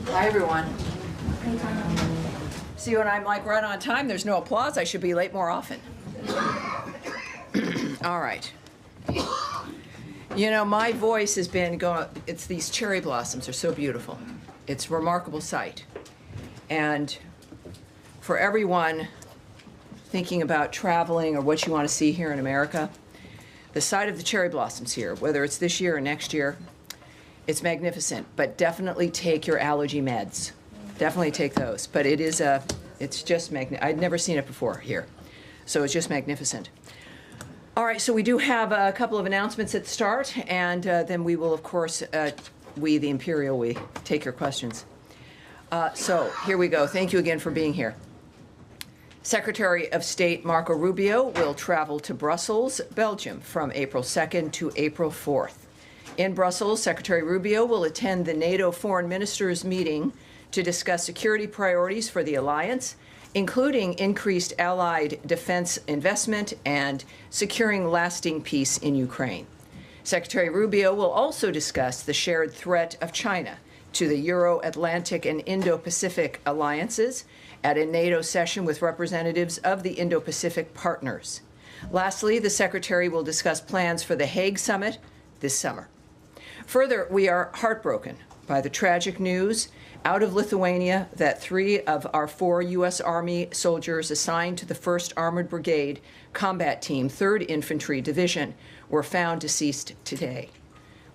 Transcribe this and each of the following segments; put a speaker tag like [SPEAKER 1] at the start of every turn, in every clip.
[SPEAKER 1] Hi, everyone. See, when I'm like right on time, there's no applause. I should be late more often. All right. You know, my voice has been going, it's these cherry blossoms are so beautiful. It's a remarkable sight. And for everyone thinking about traveling or what you want to see here in America, the sight of the cherry blossoms here, whether it's this year or next year, it's magnificent, but definitely take your allergy meds. Definitely take those. But it is it's just magnificent. I'd never seen it before here. So it's just magnificent. All right, so we do have a couple of announcements at the start, and then we will, of course, we, the Imperial, we take your questions. So here we go. Thank you again for being here. Secretary of State Marco Rubio will travel to Brussels, Belgium, from April 2nd to April 4th. In Brussels, Secretary Rubio will attend the NATO Foreign Ministers meeting to discuss security priorities for the alliance, including increased allied defense investment and securing lasting peace in Ukraine. Secretary Rubio will also discuss the shared threat of China to the Euro-Atlantic and Indo-Pacific alliances at a NATO session with representatives of the Indo-Pacific partners. Lastly, the Secretary will discuss plans for the Hague Summit this summer. Further, we are heartbroken by the tragic news out of Lithuania that 3 of our 4 U.S. Army soldiers assigned to the 1st Armored Brigade Combat Team, 3rd Infantry Division, were found deceased today.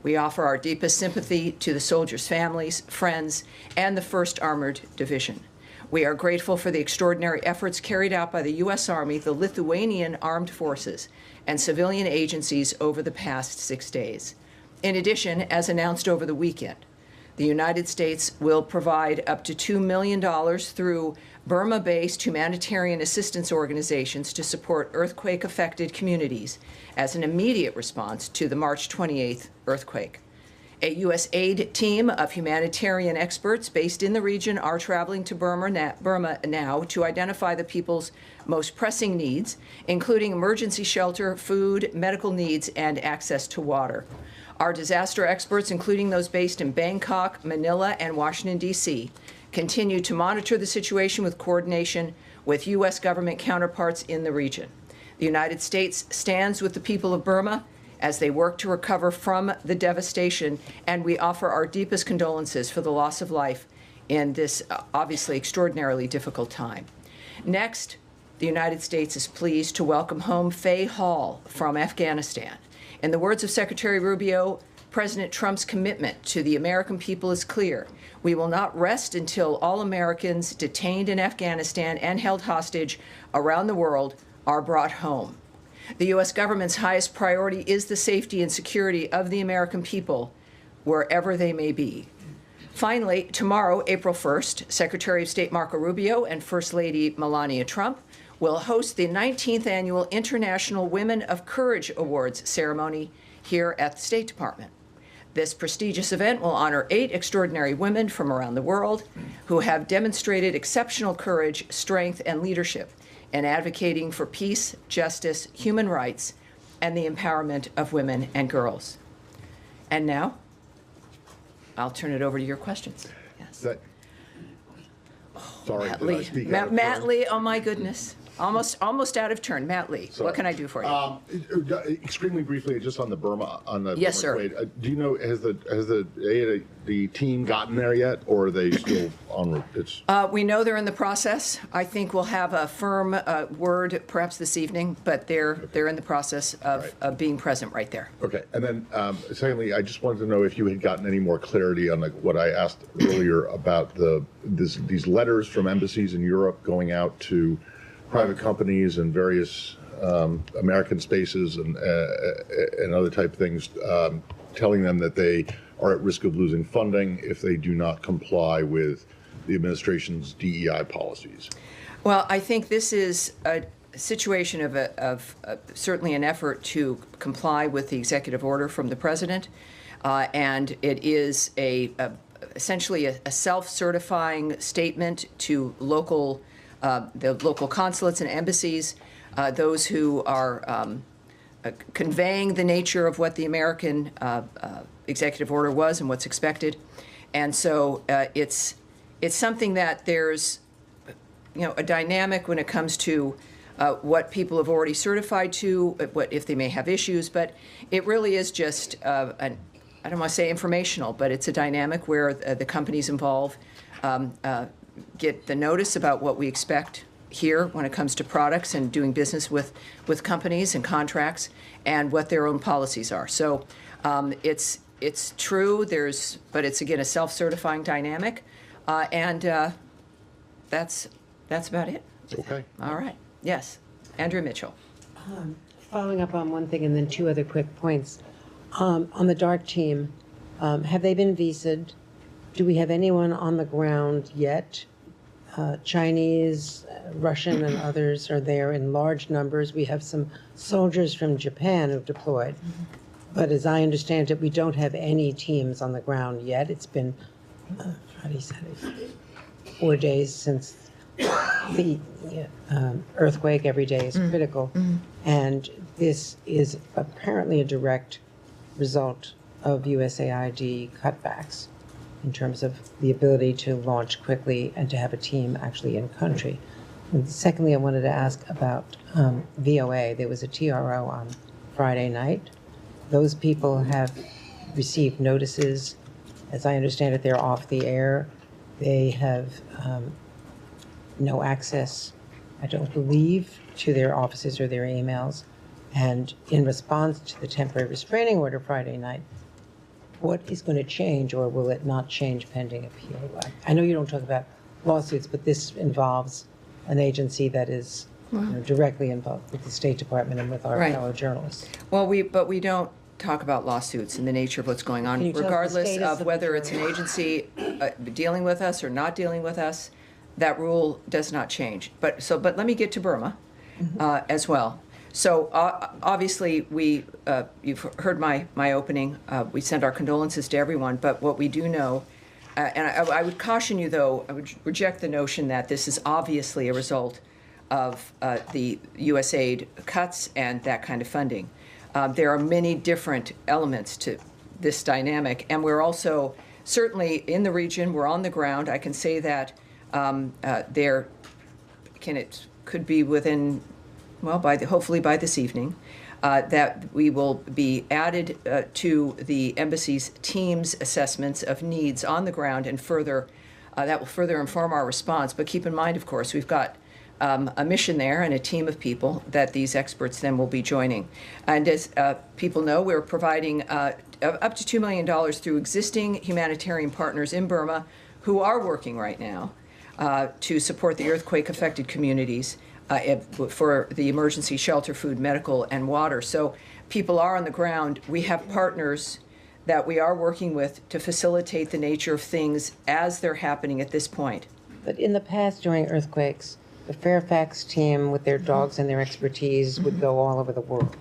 [SPEAKER 1] We offer our deepest sympathy to the soldiers' families, friends, and the 1st Armored Division. We are grateful for the extraordinary efforts carried out by the U.S. Army, the Lithuanian Armed Forces, and civilian agencies over the past 6 days. In addition, as announced over the weekend, the United States will provide up to $2 million through Burma-based humanitarian assistance organizations to support earthquake-affected communities as an immediate response to the March 28th earthquake. A U.S. aid team of humanitarian experts based in the region are traveling to Burma now to identify the people's most pressing needs, including emergency shelter, food, medical needs, and access to water. Our disaster experts, including those based in Bangkok, Manila, and Washington, D.C., continue to monitor the situation with coordination with U.S. government counterparts in the region. The United States stands with the people of Burma as they work to recover from the devastation, and we offer our deepest condolences for the loss of life in this obviously extraordinarily difficult time. Next, the United States is pleased to welcome home Faye Hall from Afghanistan. In the words of Secretary Rubio, President Trump's commitment to the American people is clear. We will not rest until all Americans detained in Afghanistan and held hostage around the world are brought home. The U.S. government's highest priority is the safety and security of the American people, wherever they may be. Finally, tomorrow, April 1st, Secretary of State Marco Rubio and First Lady Melania Trump will host the 19th Annual International Women of Courage Awards ceremony here at the State Department. This prestigious event will honor 8 extraordinary women from around the world who have demonstrated exceptional courage, strength, and leadership in advocating for peace, justice, human rights, and the empowerment of women and girls. And now, I'll turn it over to your questions. Yes.
[SPEAKER 2] Sorry,
[SPEAKER 1] Matt
[SPEAKER 2] did I
[SPEAKER 1] Lee.
[SPEAKER 2] speak out of
[SPEAKER 1] Matt
[SPEAKER 2] turn?
[SPEAKER 1] Lee, oh my goodness. Almost out of turn. Matt Lee,
[SPEAKER 2] Sorry.
[SPEAKER 1] what can I do for you?
[SPEAKER 2] Extremely briefly, just on the Burma,
[SPEAKER 1] Yes, sir.
[SPEAKER 2] trade. Do you know has the team gotten there yet, or are they still en route? It's
[SPEAKER 1] We know they're in the process. I think we'll have a firm word perhaps this evening, but they're in the process of being present right there.
[SPEAKER 2] okay. And then, secondly, I just wanted to know if you had gotten any more clarity on what I asked earlier about these letters from embassies in Europe going out to private companies and various American spaces and other type of things, telling them that they are at risk of losing funding if they do not comply with the administration's DEI policies.
[SPEAKER 1] Well, I think this is a situation of certainly an effort to comply with the executive order from the president, and it is essentially a self-certifying statement to the local consulates and embassies, those who are conveying the nature of what the American executive order was and what's expected. And so it's something that there's, a dynamic when it comes to what people have already certified to, what if they may have issues, but it really is just I don't want to say informational, but it's a dynamic where the companies involved get the notice about what we expect here when it comes to products and doing business with companies and contracts and what their own policies are. So it's true, but it's again a self-certifying dynamic, and that's about it.
[SPEAKER 2] Okay.
[SPEAKER 1] All right. Yes. Andrew Mitchell.
[SPEAKER 3] Following up on one thing and then two other quick points. On the DART team, have they been visaed? Do we have anyone on the ground yet? Chinese, Russian, and others are there in large numbers. We have some soldiers from Japan who've deployed. But as I understand it, we don't have any teams on the ground yet. It's been, Friday, Saturday, 4 days since the earthquake. Every day is critical. And this is apparently a direct result of USAID cutbacks in terms of the ability to launch quickly and to have a team actually in country. And secondly, I wanted to ask about VOA. There was a TRO on Friday night. Those people have received notices. As I understand it, they're off the air. They have no access, I don't believe, to their offices or their emails. And in response to the temporary restraining order Friday night, what is going to change, or will it not change pending appeal? I know you don't talk about lawsuits, but this involves an agency that is directly involved with the State Department and with our fellow journalists.
[SPEAKER 1] Well, but we don't talk about lawsuits and the nature of what's going on, regardless of whether it's an agency dealing with us or not dealing with us. That rule does not change. But let me get to Burma as well. So obviously, you've heard my opening. We send our condolences to everyone. But what we do know, and I would caution you, though, I would reject the notion that this is obviously a result of the USAID cuts and that kind of funding. There are many different elements to this dynamic, and we're also certainly in the region. We're on the ground. I can say that it could be within. Well, hopefully by this evening, that we will be added to the embassy's team's assessments of needs on the ground, and that will further inform our response. But keep in mind, of course, we've got a mission there and a team of people that these experts then will be joining. And as people know, we're providing up to $2 million through existing humanitarian partners in Burma who are working right now to support the earthquake-affected communities. For the emergency shelter, food, medical, and water. So people are on the ground. We have partners that we are working with to facilitate the nature of things as they're happening at this point.
[SPEAKER 3] But in the past, during earthquakes, the Fairfax team with their dogs and their expertise would go all over the world.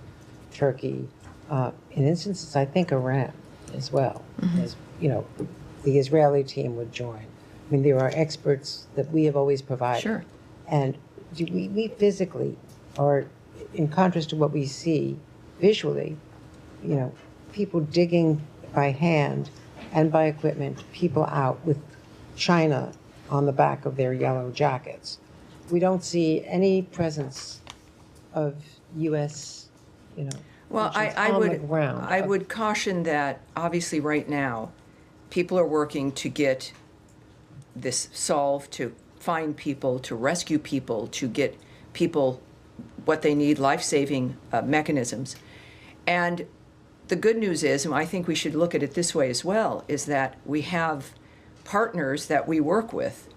[SPEAKER 3] Turkey, in instances, I think Iran as well. As, the Israeli team would join. I mean, there are experts that we have always provided.
[SPEAKER 1] Sure.
[SPEAKER 3] And we physically, or in contrast to what we see visually, people digging by hand and by equipment, people out with China on the back of their yellow jackets. We don't see any presence of U.S.,
[SPEAKER 1] Well, I would caution that obviously right now, people are working to get this solved, to find people, to rescue people, to get people what they need, life-saving mechanisms. And the good news is, and I think we should look at it this way as well, is that we have partners that we work with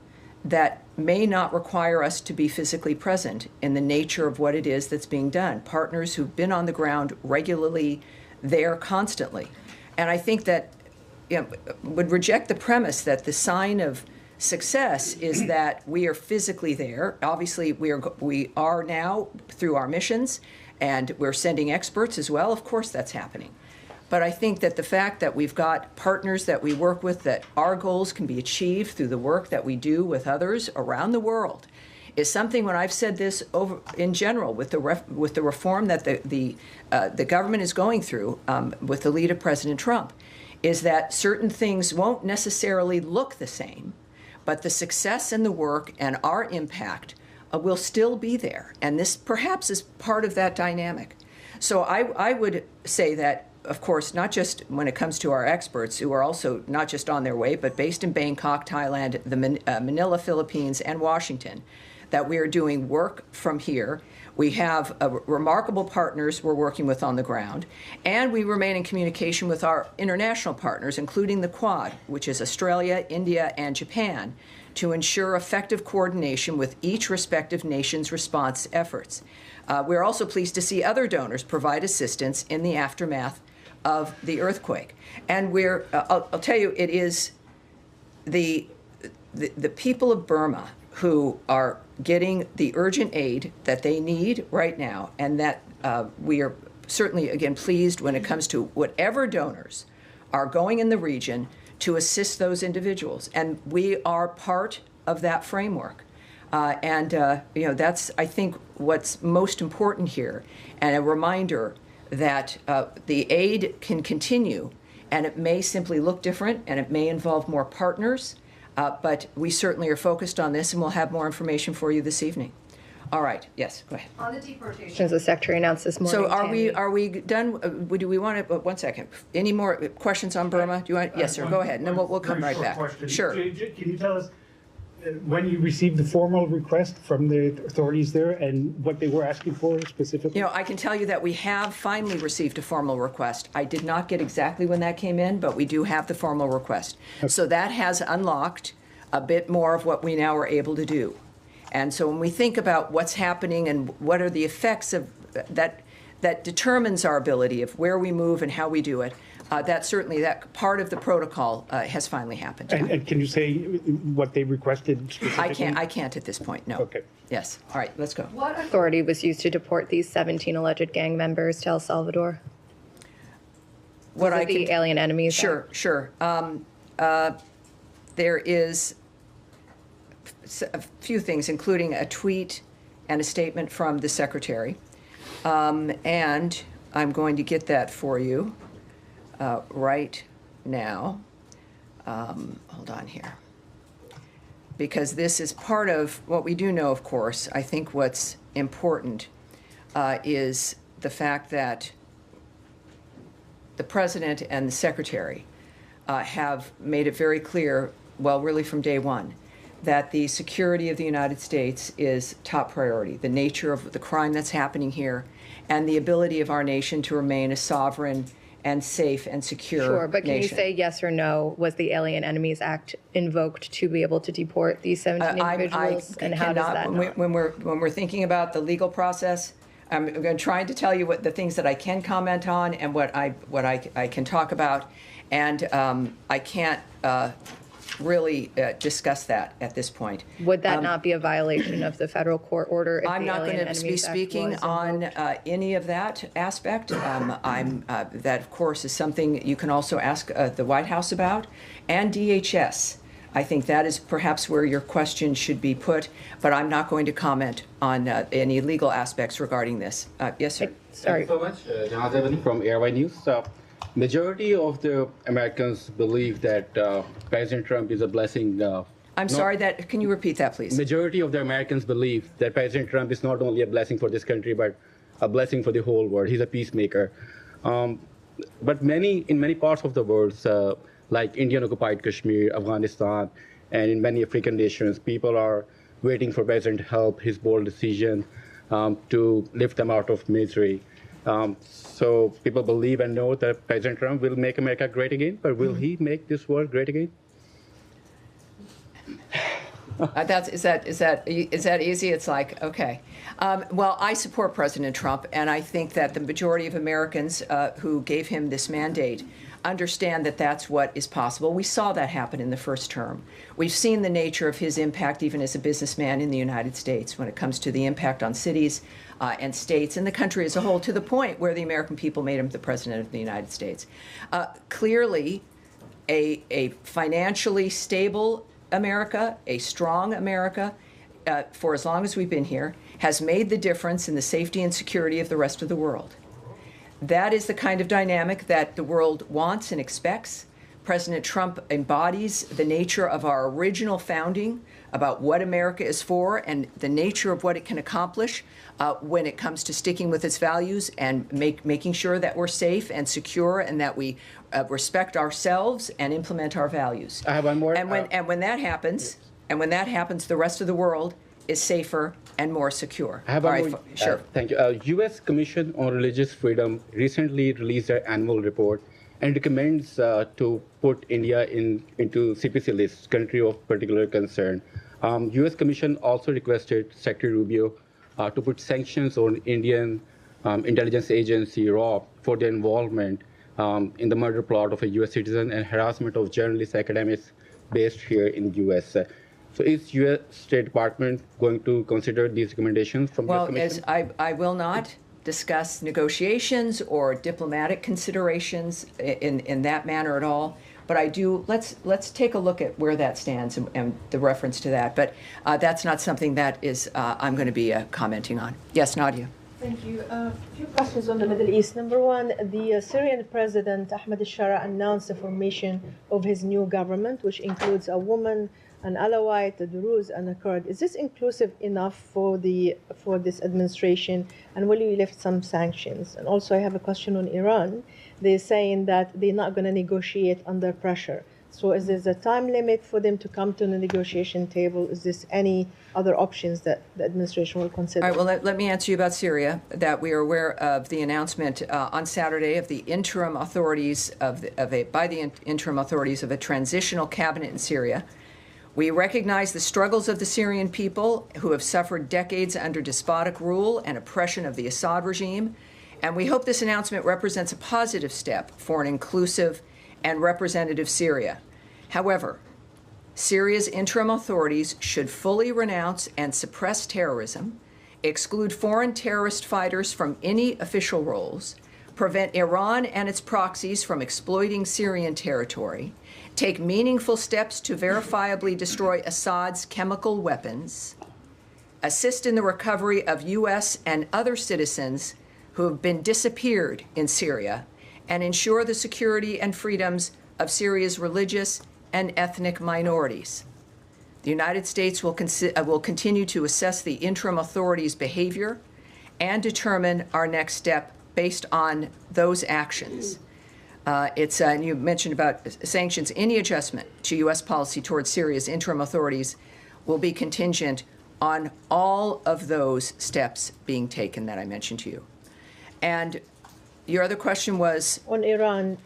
[SPEAKER 1] that may not require us to be physically present in the nature of what it is that's being done. Partners who've been on the ground regularly, there constantly. And I think that would reject the premise that the sign of success is that we are physically there. Obviously, we are now through our missions, and we're sending experts as well. Of course, that's happening. But I think that the fact that we've got partners that we work with, that our goals can be achieved through the work that we do with others around the world, is something. When I've said this over in general with the reform that the government is going through with the lead of President Trump, is that certain things won't necessarily look the same, but the success and the work and our impact will still be there. And this perhaps is part of that dynamic. So I would say that, of course, not just when it comes to our experts, who are also not just on their way, but based in Bangkok, Thailand, the Manila, Philippines, and Washington, that we are doing work from here. We have remarkable partners we're working with on the ground, and we remain in communication with our international partners, including the Quad, which is Australia, India, and Japan, to ensure effective coordination with each respective nation's response efforts. We're also pleased to see other donors provide assistance in the aftermath of the earthquake. And I'll tell you, it is the people of Burma who are getting the urgent aid that they need right now, and that we are certainly, again, pleased when it comes to whatever donors are going in the region to assist those individuals. And we are part of that framework. That's, I think, what's most important here, and a reminder that the aid can continue, and it may simply look different, and it may involve more partners, but we certainly are focused on this, and we'll have more information for you this evening. All right. Yes, go ahead.
[SPEAKER 4] On the deportations, the Secretary announced this morning.
[SPEAKER 1] So are we done? Do we want to, 1 second, any more questions on Burma? Do you want? Yes, sir, go ahead, and then we'll come right back.
[SPEAKER 5] Question.
[SPEAKER 1] Sure.
[SPEAKER 5] Can you tell us when you received the formal request from the authorities there and what they were asking for specifically?
[SPEAKER 1] You know, I can tell you that we have finally received a formal request. I did not get exactly when that came in, but we do have the formal request. So that has unlocked a bit more of what we now are able to do. And so when we think about what's happening and what are the effects of that determines our ability of where we move and how we do it, that part of the protocol has finally happened.
[SPEAKER 5] And can you say what they requested specifically?
[SPEAKER 1] I can't at this point, no.
[SPEAKER 5] Okay.
[SPEAKER 1] Yes. All right, let's go.
[SPEAKER 4] What authority was used to deport these 17 alleged gang members to El Salvador?
[SPEAKER 1] What
[SPEAKER 4] Was it the Alien Enemies Act?
[SPEAKER 1] Sure. There is a few things, including a tweet and a statement from the Secretary. And I'm going to get that for you right now. Hold on here. Because this is part of what we do know, of course. I think what's important is the fact that the President and the Secretary have made it very clear, well, really from day one, that the security of the United States is top priority, the nature of the crime that's happening here, and the ability of our nation to remain a sovereign and safe and secure
[SPEAKER 4] Sure, but can
[SPEAKER 1] nation.
[SPEAKER 4] you say yes or no? Was the Alien Enemies Act invoked to be able to deport these 17 individuals? And how does that not?
[SPEAKER 1] When we're thinking about the legal process, I'm trying to tell you what the things that I can comment on and what I can talk about, and I can't really discuss that at this point.
[SPEAKER 4] Would that not be a violation of the federal court order if
[SPEAKER 1] I'm
[SPEAKER 4] the
[SPEAKER 1] not
[SPEAKER 4] Alien
[SPEAKER 1] going to be
[SPEAKER 4] Enemies Act
[SPEAKER 1] speaking
[SPEAKER 4] was
[SPEAKER 1] on
[SPEAKER 4] invoked?
[SPEAKER 1] any of that aspect. That, of course, is something you can also ask the White House about, and DHS. I think that is perhaps where your question should be put, but I'm not going to comment on any legal aspects regarding this. Yes, sir.
[SPEAKER 4] Sorry.
[SPEAKER 6] Thank you so much. Jahaz Ebony from Airway News. Majority of the Americans believe that President Trump is a blessing.
[SPEAKER 1] I'm sorry, can you repeat that, please?
[SPEAKER 6] Majority of the Americans believe that President Trump is not only a blessing for this country, but a blessing for the whole world. He's a peacemaker. But in many parts of the world, like Indian-occupied Kashmir, Afghanistan, and in many African nations, people are waiting for President help, his bold decision to lift them out of misery. So people believe and know that President Trump will make America great again, but will he make this world great again?
[SPEAKER 1] Is that easy? It's like, okay. Well, I support President Trump, and I think that the majority of Americans who gave him this mandate understand that that's what is possible. We saw that happen in the first term. We've seen the nature of his impact even as a businessman in the United States when it comes to the impact on cities and states and the country as a whole, to the point where the American people made him the president of the United States. Clearly, a financially stable America, a strong America, for as long as we've been here, has made the difference in the safety and security of the rest of the world. That is the kind of dynamic that the world wants and expects. President Trump embodies the nature of our original founding about what America is for and the nature of what it can accomplish when it comes to sticking with its values and making sure that we're safe and secure and that we respect ourselves and implement our values.
[SPEAKER 6] I have one more.
[SPEAKER 1] And when that happens, the rest of the world is safer and more secure.
[SPEAKER 6] I have
[SPEAKER 1] All
[SPEAKER 6] one
[SPEAKER 1] right,
[SPEAKER 6] more.
[SPEAKER 1] sure.
[SPEAKER 6] Thank you. U.S. Commission on Religious Freedom recently released their annual report and recommends to put India into CPC list, country of particular concern. U.S. Commission also requested Secretary Rubio to put sanctions on Indian intelligence agency RAW for their involvement in the murder plot of a U.S. citizen and harassment of journalists, academics based here in the U.S. So is U.S. State Department going to consider these recommendations from the Commission?
[SPEAKER 1] I will not discuss negotiations or diplomatic considerations in that manner at all. But I do, let's take a look at where that stands and the reference to that. But that's not something that is I'm going to be commenting on. Yes, Nadia.
[SPEAKER 7] Thank you. A few questions on the Middle East. Number one, the Syrian President Ahmed al-Shara announced the formation of his new government, which includes a woman, an Alawite, a Druze, and a Kurd. Is this inclusive enough for this administration? And will you lift some sanctions? And also, I have a question on Iran. They're saying that they're not going to negotiate under pressure. So is there a time limit for them to come to the negotiation table? Is this any other options that the administration will consider?
[SPEAKER 1] All right, well, let me answer you about Syria, that we are aware of the announcement on Saturday of the interim authorities by the interim authorities of a transitional cabinet in Syria. We recognize the struggles of the Syrian people who have suffered decades under despotic rule and oppression of the Assad regime, and we hope this announcement represents a positive step for an inclusive and representative Syria. However, Syria's interim authorities should fully renounce and suppress terrorism, exclude foreign terrorist fighters from any official roles, prevent Iran and its proxies from exploiting Syrian territory, take meaningful steps to verifiably destroy Assad's chemical weapons, assist in the recovery of U.S. and other citizens who have been disappeared in Syria, and ensure the security and freedoms of Syria's religious and ethnic minorities. The United States will continue to assess the interim authorities' behavior and determine our next step based on those actions. You mentioned about sanctions. Any adjustment to U.S. policy towards Syria's interim authorities will be contingent on all of those steps being taken that I mentioned to you. And your other question was?
[SPEAKER 7] On Iran,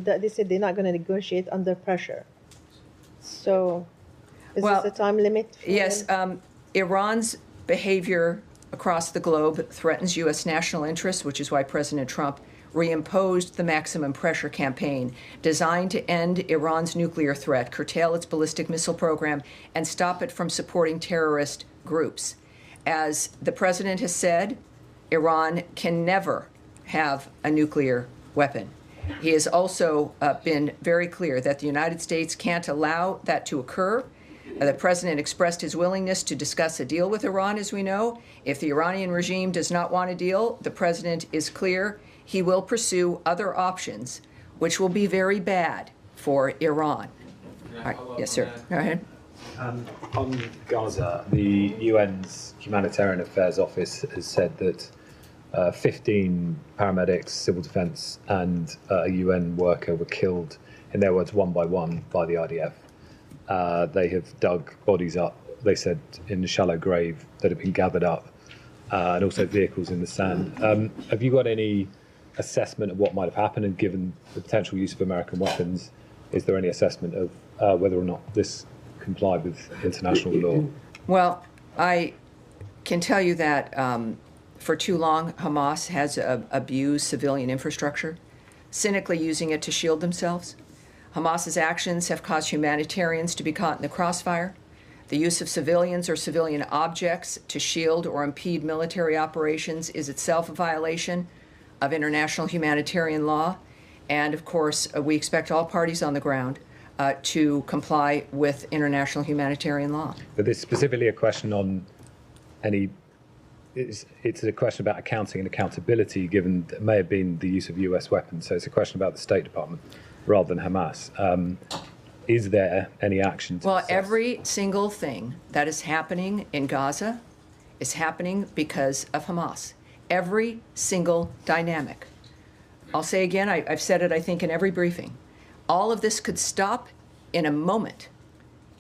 [SPEAKER 7] that they said they're not going to negotiate under pressure. So is this a time limit?
[SPEAKER 1] Yes. Iran's behavior across the globe threatens U.S. national interests, which is why President Trump reimposed the maximum pressure campaign designed to end Iran's nuclear threat, curtail its ballistic missile program, and stop it from supporting terrorist groups. As the president has said, Iran can never have a nuclear weapon. He has also been very clear that the United States can't allow that to occur. The president expressed his willingness to discuss a deal with Iran, as we know. If the Iranian regime does not want a deal, the president is clear he will pursue other options, which will be very bad for Iran. All right. Yes, sir. Go ahead.
[SPEAKER 8] On Gaza, the UN's Humanitarian Affairs Office has said that 15 paramedics, civil defense, and a UN worker were killed, in their words, one by one by the IDF. They have dug bodies up, they said, in the shallow grave that have been gathered up, and also vehicles in the sand. Have you got any assessment of what might have happened, and given the potential use of American weapons, is there any assessment of whether or not this complied with international law?
[SPEAKER 1] Well, I can tell you that for too long, Hamas has abused civilian infrastructure, cynically using it to shield themselves. Hamas's actions have caused humanitarians to be caught in the crossfire. The use of civilians or civilian objects to shield or impede military operations is itself a violation of international humanitarian law. And of course, we expect all parties on the ground to comply with international humanitarian law.
[SPEAKER 8] But there's specifically a question on any, it's a question about accounting and accountability, given that it may have been the use of US weapons. So it's a question about the State Department. rather than Hamas. Is there any action to
[SPEAKER 1] Well,
[SPEAKER 8] assess?
[SPEAKER 1] every single thing that is happening in Gaza is happening because of Hamas. Every single dynamic. I'll say again, I've said it, I think, in every briefing. All of this could stop in a moment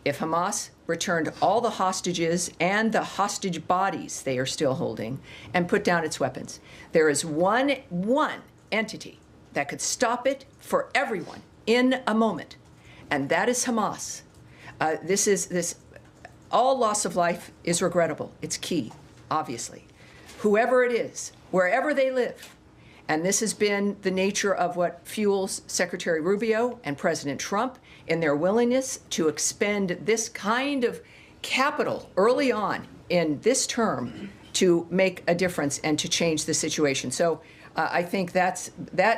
[SPEAKER 1] if Hamas returned all the hostages and the hostage bodies they are still holding and put down its weapons. There is one entity that could stop it for everyone in a moment, and that is Hamas. All loss of life is regrettable. It's key, obviously. Whoever it is, wherever they live, and this has been the nature of what fuels Secretary Rubio and President Trump in their willingness to expend this kind of capital early on in this term to make a difference and to change the situation. So I think that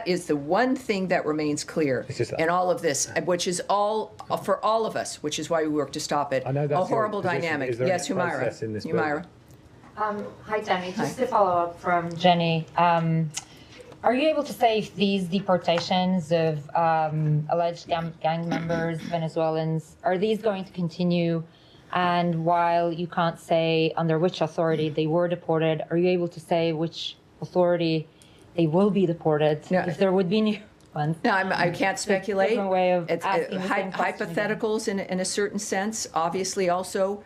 [SPEAKER 1] is the one thing that remains clear in all of this, which is all for all of us, which is why we work to stop it.
[SPEAKER 8] I know that's
[SPEAKER 1] a horrible
[SPEAKER 8] your position.
[SPEAKER 1] dynamic.
[SPEAKER 8] Is there
[SPEAKER 1] Yes,
[SPEAKER 8] any
[SPEAKER 1] Humaira.
[SPEAKER 8] process in this
[SPEAKER 1] Humaira.
[SPEAKER 9] Hi, Tammy. Just to follow up from Jenny, are you able to say if these deportations of alleged gang members, Venezuelans, are these going to continue? And while you can't say under which authority they were deported, are you able to say which authority they will be deported if there would be new ones?
[SPEAKER 1] No, I can't speculate.
[SPEAKER 9] Different way of
[SPEAKER 1] It's
[SPEAKER 9] asking the same question
[SPEAKER 1] hypotheticals in a certain sense. Obviously, also,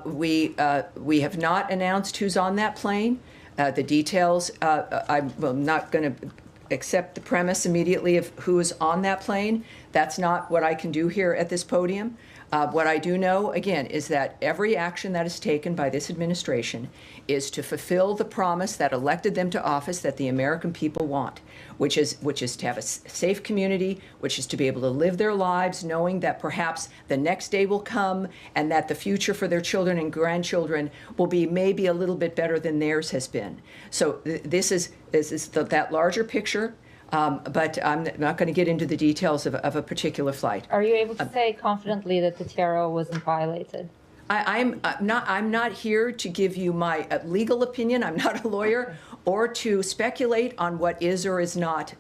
[SPEAKER 1] we have not announced who's on that plane. The details, I'm not going to accept the premise immediately of who is on that plane. That's not what I can do here at this podium. What I do know, again, is that every action that is taken by this administration is to fulfill the promise that elected them to office that the American people want, which is to have a safe community, which is to be able to live their lives knowing that perhaps the next day will come and that the future for their children and grandchildren will be maybe a little bit better than theirs has been. So this is that larger picture. But I'm not going to get into the details of a particular flight.
[SPEAKER 9] Are you able to say confidently that the TRO wasn't violated?
[SPEAKER 1] I'm not here to give you my legal opinion. I'm not a lawyer, or to speculate on what is or is not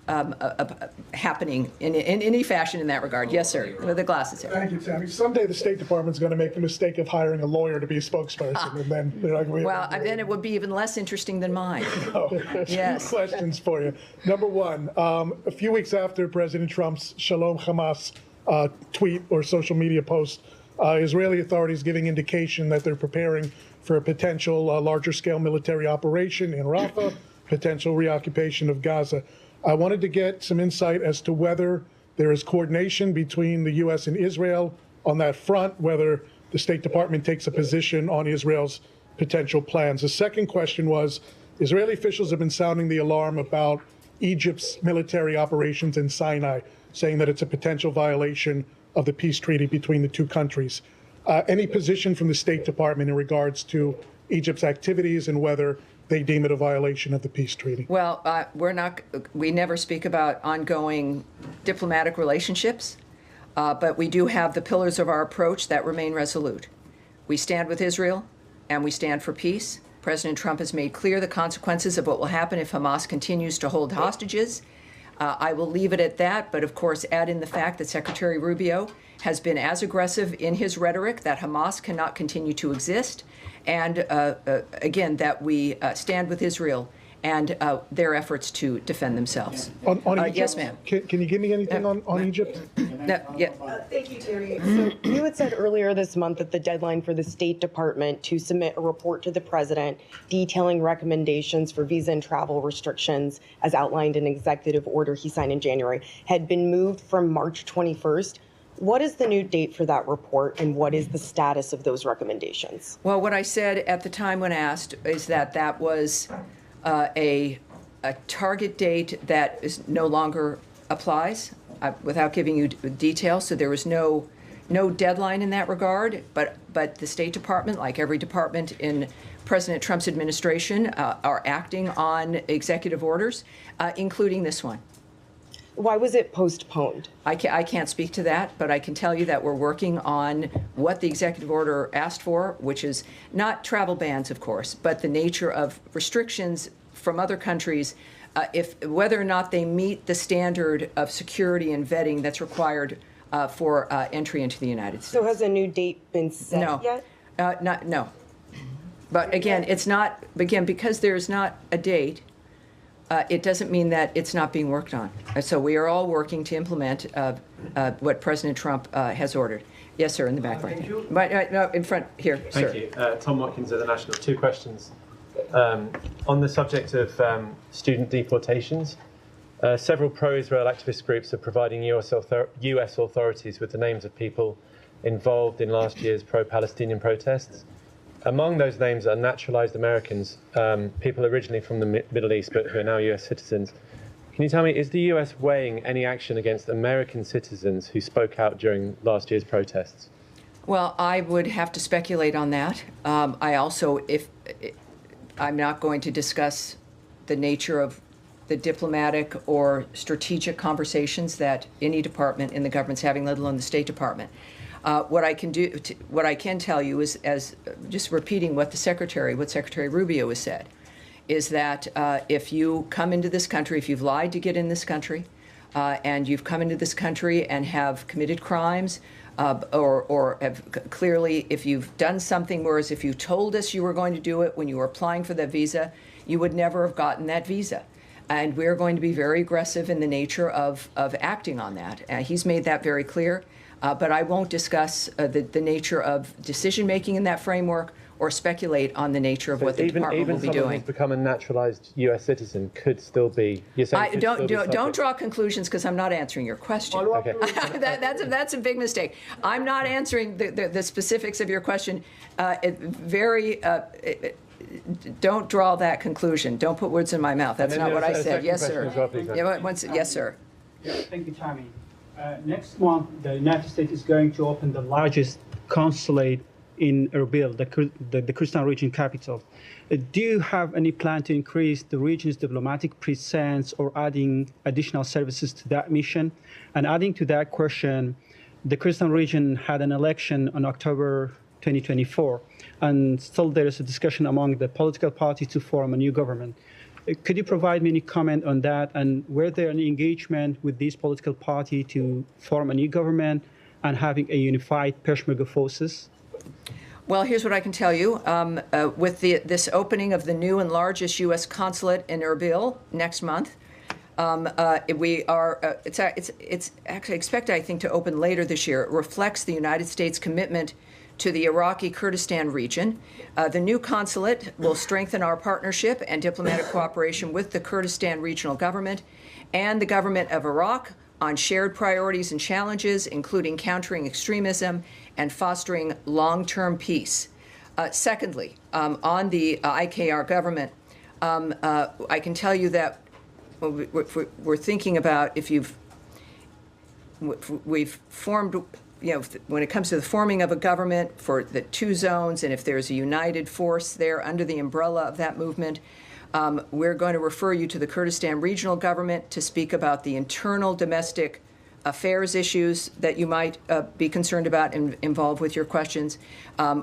[SPEAKER 1] happening in any fashion in that regard. Yes, sir. With the glasses here.
[SPEAKER 10] Thank you, Tammy. Someday the State Department's going to make the mistake of hiring a lawyer to be a spokesperson, and then they're like,
[SPEAKER 1] well, then it would be even less interesting than mine. Yes.
[SPEAKER 10] 2 questions for you. Number one, a few weeks after President Trump's Shalom Hamas tweet or social media post, Israeli authorities giving indication that they're preparing for a potential larger-scale military operation in Rafah, potential reoccupation of Gaza. I wanted to get some insight as to whether there is coordination between the U.S. and Israel on that front, whether the State Department takes a position on Israel's potential plans. The second question was, Israeli officials have been sounding the alarm about Egypt's military operations in Sinai, saying that it's a potential violation of the peace treaty between the two countries. Any position from the State Department in regards to Egypt's activities and whether they deem it a violation of the peace treaty?
[SPEAKER 1] Well, we never speak about ongoing diplomatic relationships, but we do have the pillars of our approach that remain resolute. We stand with Israel, and we stand for peace. President Trump has made clear the consequences of what will happen if Hamas continues to hold hostages. I will leave it at that, but of course add in the fact that Secretary Rubio has been as aggressive in his rhetoric that Hamas cannot continue to exist, and again, that we stand with Israel and their efforts to defend themselves.
[SPEAKER 10] On Egypt?
[SPEAKER 1] Yes, ma'am.
[SPEAKER 10] Can you give me anything on Egypt?
[SPEAKER 11] Thank you, Terry. So you had said earlier this month that the deadline for the State Department to submit a report to the president detailing recommendations for visa and travel restrictions, as outlined in an executive order he signed in January, had been moved from March 21st. What is the new date for that report, and what is the status of those recommendations?
[SPEAKER 1] Well, what I said at the time when asked is that was a target date that is no longer applies, without giving you details. So there was no deadline in that regard. But the State Department, like every department in President Trump's administration, are acting on executive orders, including this one.
[SPEAKER 11] Why was it postponed?
[SPEAKER 1] I can't speak to that, but I can tell you that we're working on what the executive order asked for, which is not travel bans, of course, but the nature of restrictions from other countries if whether or not they meet the standard of security and vetting that's required for entry into the United States.
[SPEAKER 11] So has a new date been set
[SPEAKER 1] No.
[SPEAKER 11] yet?
[SPEAKER 1] No. But again, it's not, again, because there's not a date, it doesn't mean that it's not being worked on. So we are all working to implement what President Trump has ordered. Yes, sir, in the back right there. But, no, in front, here, sir.
[SPEAKER 12] Thank you. Tom Watkins at The National. 2 questions. On the subject of student deportations, several pro-Israel activist groups are providing US authorities with the names of people involved in last year's pro-Palestinian protests. Among those names are naturalized Americans, people originally from the Middle East but who are now US citizens. Can you tell me, is the US weighing any action against American citizens who spoke out during last year's protests?
[SPEAKER 1] Well, I would have to speculate on that. I also, I'm not going to discuss the nature of the diplomatic or strategic conversations that any department in the government's having, let alone the State Department. What I can tell you is, as just repeating what Secretary Rubio has said, is that if you come into this country, if you've lied to get in this country, and you've come into this country and have committed crimes, or have clearly, if you've done something, whereas if you told us you were going to do it when you were applying for that visa, you would never have gotten that visa. And we're going to be very aggressive in the nature of acting on that. He's made that very clear. But I won't discuss the nature of decision-making in that framework or speculate on the nature of what the department will be doing.
[SPEAKER 12] Even someone who's become a naturalized U.S. citizen could still be. You're saying
[SPEAKER 1] don't draw conclusions, because I'm not answering your question.
[SPEAKER 12] Okay.
[SPEAKER 1] That's a big mistake. I'm not answering the specifics of your question. Don't draw that conclusion. Don't put words in my mouth. That's not what I said. Yes, sir. Yes, sir.
[SPEAKER 5] Yeah, thank you, Tammy. Next month, the United States is going to open the largest consulate in Erbil, the Kurdistan region capital. Do you have any plan to increase the region's diplomatic presence or adding additional services to that mission? And adding to that question, the Kurdistan region had an election on October 2024, and still there is a discussion among the political parties to form a new government. Could you provide me any comment on that? And were there any engagement with this political party to form a new government and having a unified Peshmerga forces?
[SPEAKER 1] Well, here's what I can tell you. With this opening of the new and largest U.S. consulate in Erbil next month, we are. It's actually expected, I think, to open later this year. It reflects the United States' commitment to the Iraqi Kurdistan region. The new consulate will strengthen our partnership and diplomatic cooperation with the Kurdistan regional government and the government of Iraq on shared priorities and challenges, including countering extremism and fostering long-term peace. Secondly, on the IKR government, I can tell you that we're thinking about we've formed, when it comes to the forming of a government for the 2 zones, and if there's a united force there under the umbrella of that movement, we're going to refer you to the Kurdistan regional government to speak about the internal domestic affairs issues that you might be concerned about and involved with your questions.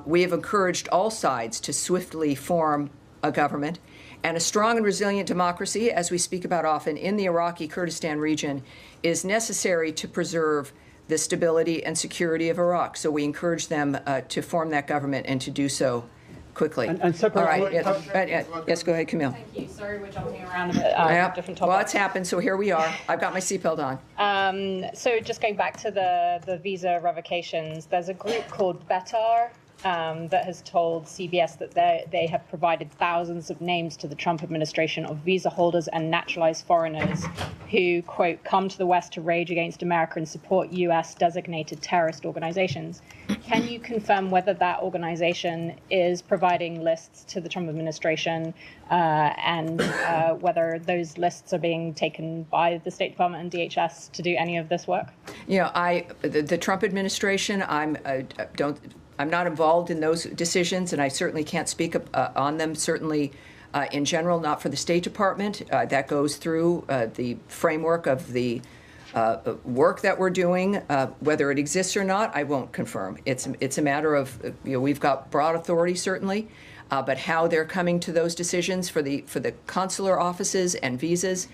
[SPEAKER 1] We have encouraged all sides to swiftly form a government. And a strong and resilient democracy, as we speak about often, in the Iraqi Kurdistan region is necessary to preserve the stability and security of Iraq. So we encourage them to form that government and to do so quickly.
[SPEAKER 5] And separate.
[SPEAKER 1] All right. Yes, go ahead, Camille.
[SPEAKER 9] Thank you. Sorry, we're jumping around a bit. Different topics.
[SPEAKER 1] Well, it's happened, so here we are. I've got my seatbelt on.
[SPEAKER 9] So just going back to the visa revocations, there's a group called Betar that has told CBS that they have provided thousands of names to the Trump administration of visa holders and naturalized foreigners who, quote, come to the West to rage against America and support U.S. designated terrorist organizations. Can you confirm whether that organization is providing lists to the Trump administration and whether those lists are being taken by the State Department and DHS to do any of this work?
[SPEAKER 1] The Trump administration, I'm not involved in those decisions, and I certainly can't speak on them, certainly in general, not for the State Department. That goes through the framework of the work that we're doing. Whether it exists or not, I won't confirm. It's a matter of, we've got broad authority, certainly, But how they're coming to those decisions for the consular offices and visas,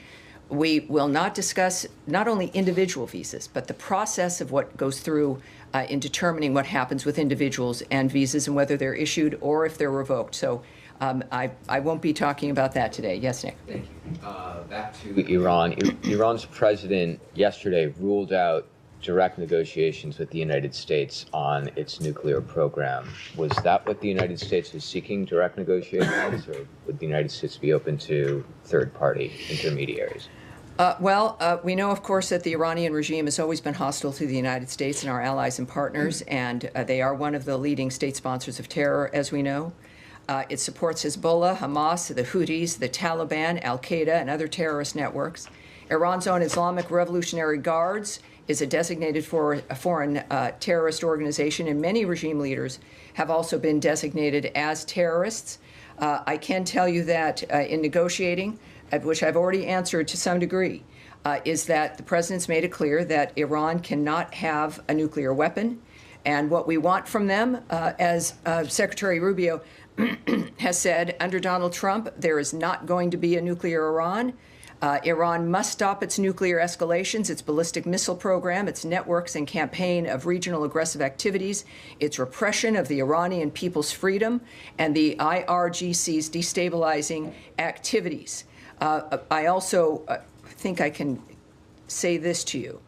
[SPEAKER 1] we will not discuss not only individual visas, but the process of what goes through in determining what happens with individuals and visas and whether they're issued or if they're revoked. So I won't be talking about that today. Yes, Nick?
[SPEAKER 13] Thank you. Back to Iran. Iran's president yesterday ruled out direct negotiations with the United States on its nuclear program. Was that what the United States was seeking, direct negotiations, or would the United States be open to third-party intermediaries?
[SPEAKER 1] We know, of course, that the Iranian regime has always been hostile to the United States and our allies and partners, and they are one of the leading state sponsors of terror, as we know. It supports Hezbollah, Hamas, the Houthis, the Taliban, Al-Qaeda, and other terrorist networks. Iran's own Islamic Revolutionary Guards is a designated foreign terrorist organization, and many regime leaders have also been designated as terrorists. I can tell you that in negotiating, which I've already answered to some degree, is that the president's made it clear that Iran cannot have a nuclear weapon. And what we want from them, as Secretary Rubio has said, under Donald Trump, there is not going to be a nuclear Iran. Iran must stop its nuclear escalations, its ballistic missile program, its networks and campaign of regional aggressive activities, its repression of the Iranian people's freedom, and the IRGC's destabilizing activities. I also think I can say this to you,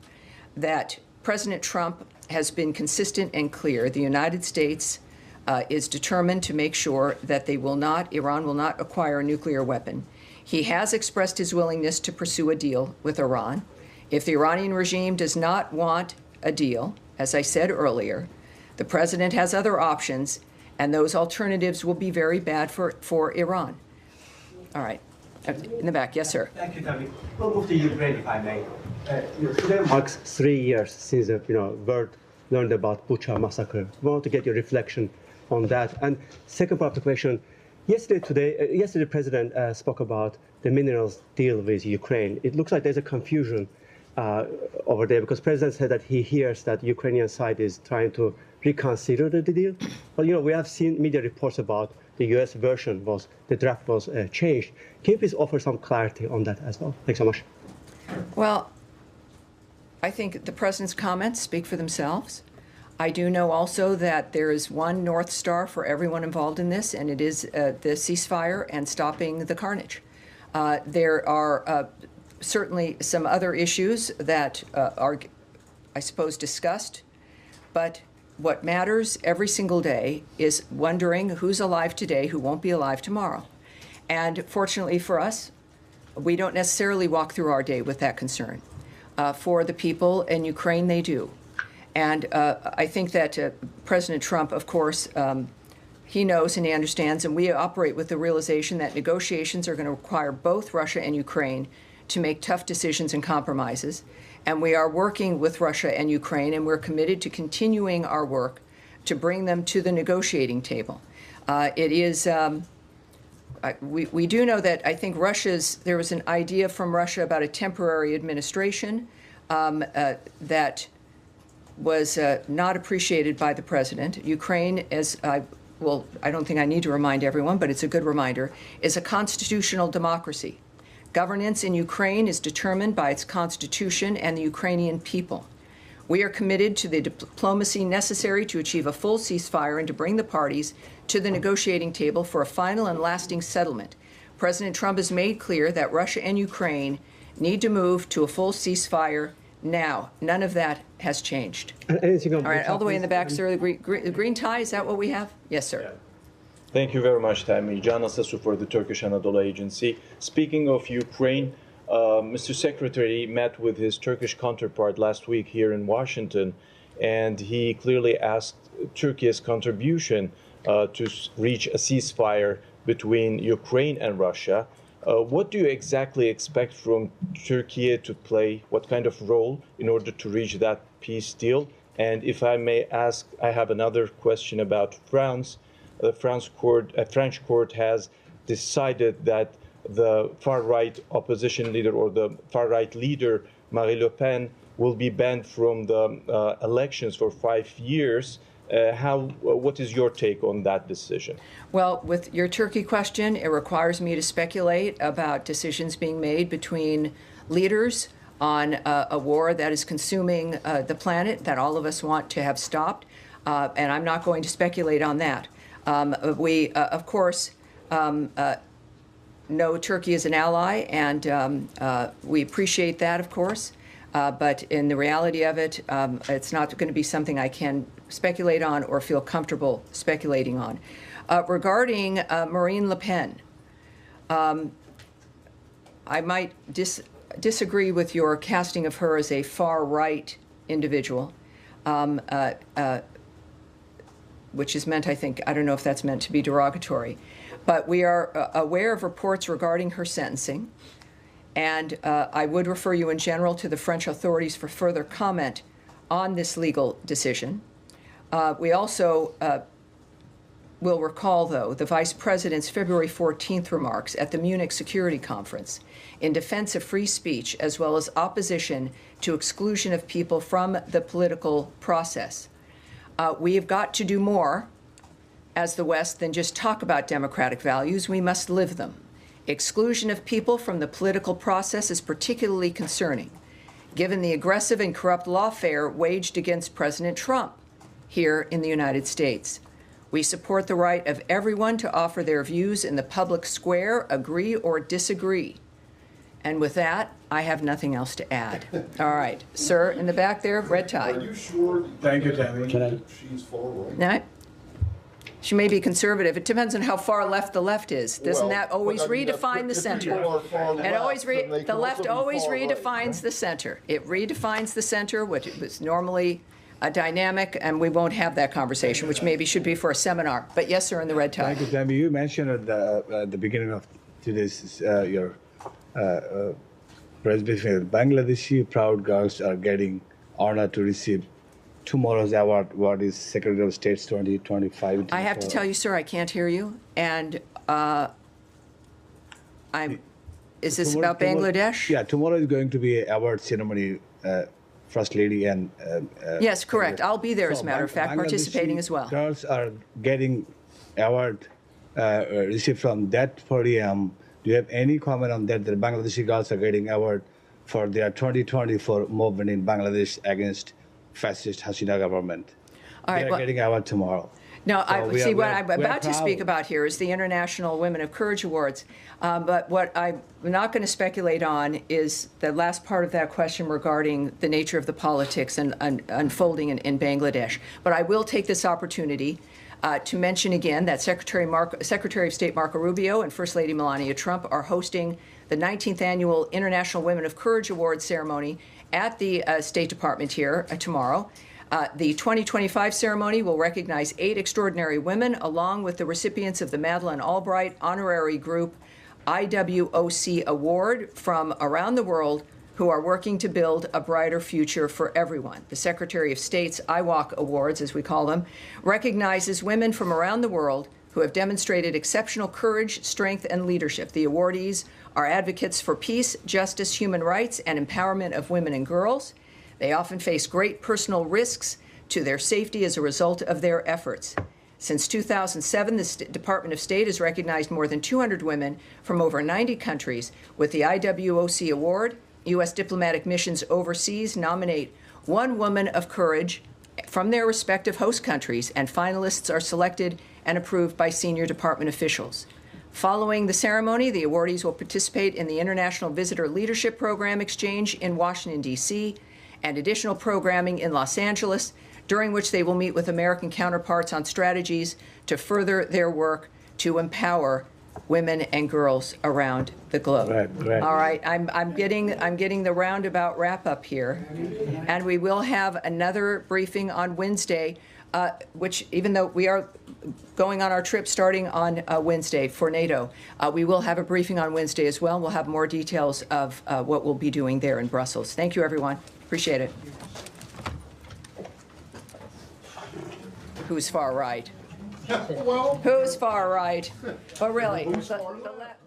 [SPEAKER 1] that President Trump has been consistent and clear. The United States is determined to make sure that Iran will not acquire a nuclear weapon. He has expressed his willingness to pursue a deal with Iran. If the Iranian regime does not want a deal, as I said earlier, the president has other options, and those alternatives will be very bad for Iran. All right. In the back. Yes, sir.
[SPEAKER 14] Thank you, Tammy. We'll move to Ukraine, if I may. Today marks 3 years since the world learned about Bucha massacre. We want to get your reflection on that. And second part of the question, yesterday, the president spoke about the minerals deal with Ukraine. It looks like there's a confusion over there because president said that he hears that Ukrainian side is trying to reconsider the deal. But we have seen media reports about the U.S. version the draft was changed. Can you please offer some clarity on that as well? Thanks so much.
[SPEAKER 1] Well, I think the president's comments speak for themselves. I do know also that there is one North Star for everyone involved in this, and it is the ceasefire and stopping the carnage. There are certainly some other issues that are, I suppose, discussed, but what matters every single day is wondering who's alive today, who won't be alive tomorrow. And fortunately for us, we don't necessarily walk through our day with that concern. For the people in Ukraine, they do. And I think that President Trump, of course, he knows and he understands, and we operate with the realization that negotiations are going to require both Russia and Ukraine to make tough decisions and compromises. And we are working with Russia and Ukraine, and we're committed to continuing our work to bring them to the negotiating table. We do know that I think there was an idea from Russia about a temporary administration that was not appreciated by the president. Ukraine, I don't think I need to remind everyone, but it's a good reminder, is a constitutional democracy. Governance in Ukraine is determined by its constitution and the Ukrainian people. We are committed to the diplomacy necessary to achieve a full ceasefire and to bring the parties to the negotiating table for a final and lasting settlement. President Trump has made clear that Russia and Ukraine need to move to a full ceasefire now. None of that has changed. All right, all the way in the back, sir. The green tie, is that what we have? Yes, sir. Yeah.
[SPEAKER 15] Thank you very much, Tammy. Can Asasu for the Turkish Anadolu Agency. Speaking of Ukraine, Mr. Secretary met with his Turkish counterpart last week here in Washington, and he clearly asked Turkey's contribution to reach a ceasefire between Ukraine and Russia. What do you exactly expect from Turkey to play? What kind of role in order to reach that peace deal? And if I may ask, I have another question about France. The French court has decided that the far-right opposition leader or the far-right leader, Marine Le Pen, will be banned from the elections for 5 years. What is your take on that decision?
[SPEAKER 1] Well, with your Turkey question, it requires me to speculate about decisions being made between leaders on a war that is consuming the planet that all of us want to have stopped, and I'm not going to speculate on that. We, of course, know Turkey is an ally, and we appreciate that, of course. But in the reality of it, it's not going to be something I can speculate on or feel comfortable speculating on. Regarding Marine Le Pen, I might disagree with your casting of her as a far-right individual, which is meant, I think, I don't know if that's meant to be derogatory. But we are aware of reports regarding her sentencing. And I would refer you in general to the French authorities for further comment on this legal decision. We also will recall, though, the Vice President's February 14th remarks at the Munich Security Conference in defense of free speech, as well as opposition to exclusion of people from the political process. We have got to do more as the West than just talk about democratic values. We must live them. Exclusion of people from the political process is particularly concerning, given the aggressive and corrupt lawfare waged against President Trump here in the United States. We support the right of everyone to offer their views in the public square, agree or disagree. And with that, I have nothing else to add. All right, sir, in the back there, red tie.
[SPEAKER 16] Are you sure? Thank you, Tammy. She's far right.
[SPEAKER 1] No. She may be conservative. It depends on how far left the left is. Doesn't that always redefine the center? It always the left always redefines the center. It redefines the center, which was normally a dynamic, and we won't have that conversation, which maybe should be for a seminar. But yes, sir, in the red tie.
[SPEAKER 17] Thank you, Tammy. You mentioned at the beginning of today's your press briefing, Bangladeshi proud girls are getting honored to receive tomorrow's award. What is Secretary of State's 2025?
[SPEAKER 1] I have to tell you, sir, I can't hear you. And is this about Bangladesh?
[SPEAKER 17] Yeah, tomorrow is going to be an award ceremony. First Lady and
[SPEAKER 1] yes, correct. I'll be there, as a matter of fact, participating as well.
[SPEAKER 17] Girls are getting award received from that podium. Do you have any comment on that? The Bangladeshi girls are getting award for their 2024 movement in Bangladesh against fascist Hasina government.
[SPEAKER 1] All right,
[SPEAKER 17] they are getting award tomorrow.
[SPEAKER 1] No, so what I'm about to speak about here is the International Women of Courage Awards. But what I'm not going to speculate on is the last part of that question regarding the nature of the politics and unfolding in Bangladesh. But I will take this opportunity to mention again that Secretary of State Marco Rubio and First Lady Melania Trump are hosting the 19th Annual International Women of Courage Awards ceremony at the State Department here tomorrow. The 2025 ceremony will recognize 8 extraordinary women, along with the recipients of the Madeleine Albright Honorary Group IWOC Award from around the world who are working to build a brighter future for everyone. The Secretary of State's IWOC Awards, as we call them, recognizes women from around the world who have demonstrated exceptional courage, strength, and leadership. The awardees are advocates for peace, justice, human rights, and empowerment of women and girls. They often face great personal risks to their safety as a result of their efforts. Since 2007, the Department of State has recognized more than 200 women from over 90 countries with the IWOC Award. U.S. diplomatic missions overseas nominate one woman of courage from their respective host countries, and finalists are selected and approved by senior department officials. Following the ceremony, the awardees will participate in the International Visitor Leadership Program Exchange in Washington, D.C., and additional programming in Los Angeles, during which they will meet with American counterparts on strategies to further their work to empower women and girls around the globe.
[SPEAKER 17] Right.
[SPEAKER 1] All right, I'm getting the roundabout wrap up here, and we will have another briefing on Wednesday, which, even though we are going on our trip starting on Wednesday for NATO, we will have a briefing on Wednesday as well. We'll have more details of what we'll be doing there in Brussels. Thank you, everyone. Appreciate it. Who's far right? Who's far right? Oh, really? The left.